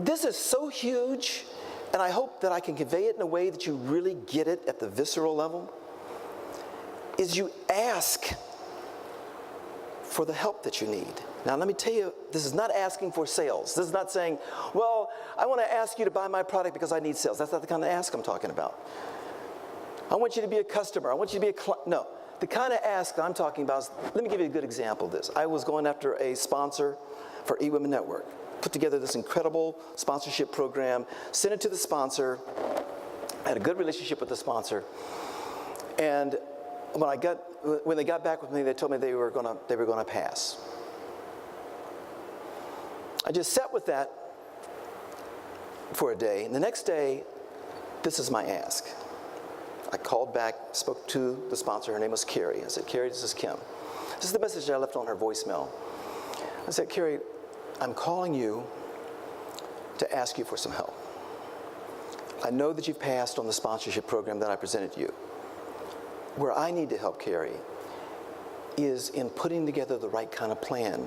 This is so huge, and I hope that I can convey it in a way that you really get it at the visceral level, is you ask for the help that you need. Now let me tell you, this is not asking for sales. This is not saying, well, I want to ask you to buy my product because I need sales. That's not the kind of ask I'm talking about. I want you to be a customer. I want you to be a client. No, the kind of ask that I'm talking about is, let me give you a good example of this. I was going after a sponsor for eWomenNetwork. Put together this incredible sponsorship program, sent it to the sponsor. I had a good relationship with the sponsor. And when they got back with me, they told me they were gonna pass. I just sat with that for a day, and the next day, this is my ask. I called back, spoke to the sponsor. Her name was Carrie. I said, Carrie, this is Kym. This is the message that I left on her voicemail. I said, Carrie, I'm calling you to ask you for some help. I know that you've passed on the sponsorship program that I presented you. Where I need to help Carrie is in putting together the right kind of plan.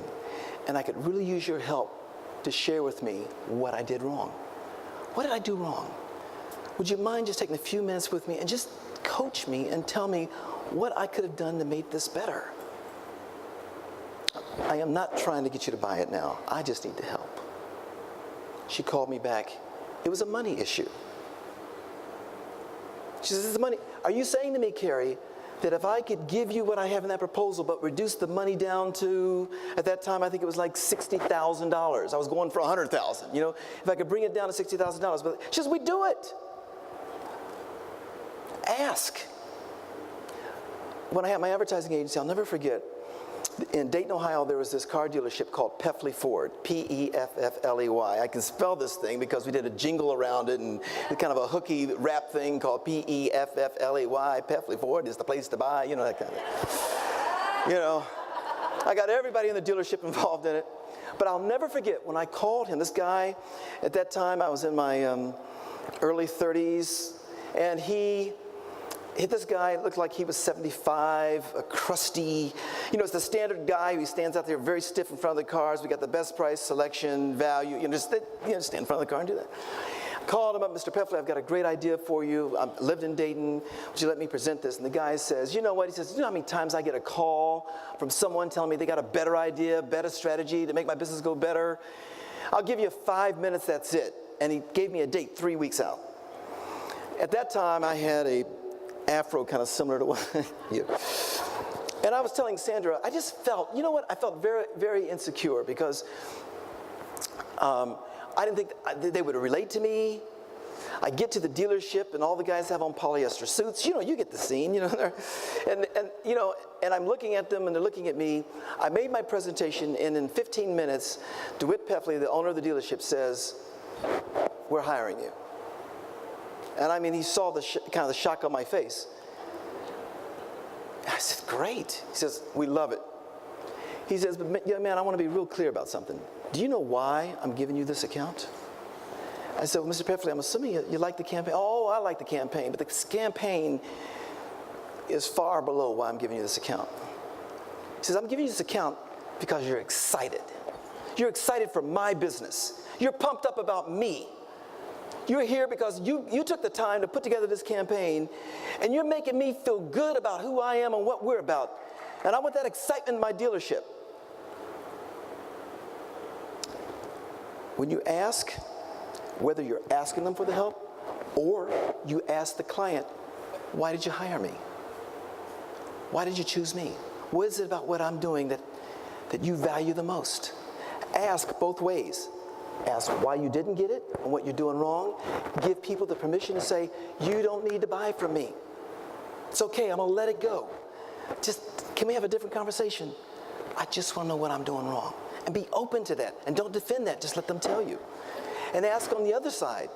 And I could really use your help to share with me what I did wrong. What did I do wrong? Would you mind just taking a few minutes with me and just coach me and tell me what I could have done to make this better? I am not trying to get you to buy it now. I just need the help. She called me back. It was a money issue. She says, money. Are you saying to me, Carrie, that if I could give you what I have in that proposal, but reduce the money down to, at that time, I think it was like $60,000. I was going for $100,000. You know, if I could bring it down to $60,000, but she says, we do it. Ask. When I had my advertising agency, I'll never forget, in Dayton, Ohio, there was this car dealership called Peffley Ford, P-E-F-F-L-E-Y. I can spell this thing because we did a jingle around it and kind of a hooky rap thing called P-E-F-F-L-E-Y. Peffley Ford is the place to buy, you know, that kind of, you know. I got everybody in the dealership involved in it. But I'll never forget when I called him, this guy, at that time I was in my early 30s, and this guy looked like he was 75, a crusty, you know, it's the standard guy who stands out there very stiff in front of the cars. We got the best price, selection, value, just stand in front of the car and do that. I called him up, Mr. Peffley, I've got a great idea for you. I lived in Dayton. Would you let me present this? And the guy says, you know what? He says, you know how many times I get a call from someone telling me they got a better idea, better strategy to make my business go better? I'll give you 5 minutes, that's it. And he gave me a date 3 weeks out. At that time, I had a afro kind of similar to what you. And I was telling Sandra, I just felt, you know what? I felt very, very insecure because I didn't think they would relate to me. I get to the dealership and all the guys have on polyester suits. You know, you get the scene, you know. And I'm looking at them and they're looking at me. I made my presentation and in 15 minutes, DeWitt Peffley, the owner of the dealership, says, we're hiring you. And I mean, he saw the kind of the shock on my face. I said, great. He says, we love it. He says, but yeah, man, I want to be real clear about something. Do you know why I'm giving you this account? I said, well, Mr. Peffley, I'm assuming you like the campaign. Oh, I like the campaign, but the campaign is far below why I'm giving you this account. He says, I'm giving you this account because you're excited. You're excited for my business. You're pumped up about me. You're here because you took the time to put together this campaign, and you're making me feel good about who I am and what we're about. And I want that excitement in my dealership. When you ask, whether you're asking them for the help or you ask the client, why did you hire me? Why did you choose me? What is it about what I'm doing that you value the most? Ask both ways. Ask why you didn't get it and what you're doing wrong. Give people the permission to say, you don't need to buy from me. It's okay, I'm gonna let it go. Just, can we have a different conversation? I just wanna know what I'm doing wrong. And be open to that. And don't defend that, just let them tell you. And ask on the other side,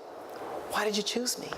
why did you choose me?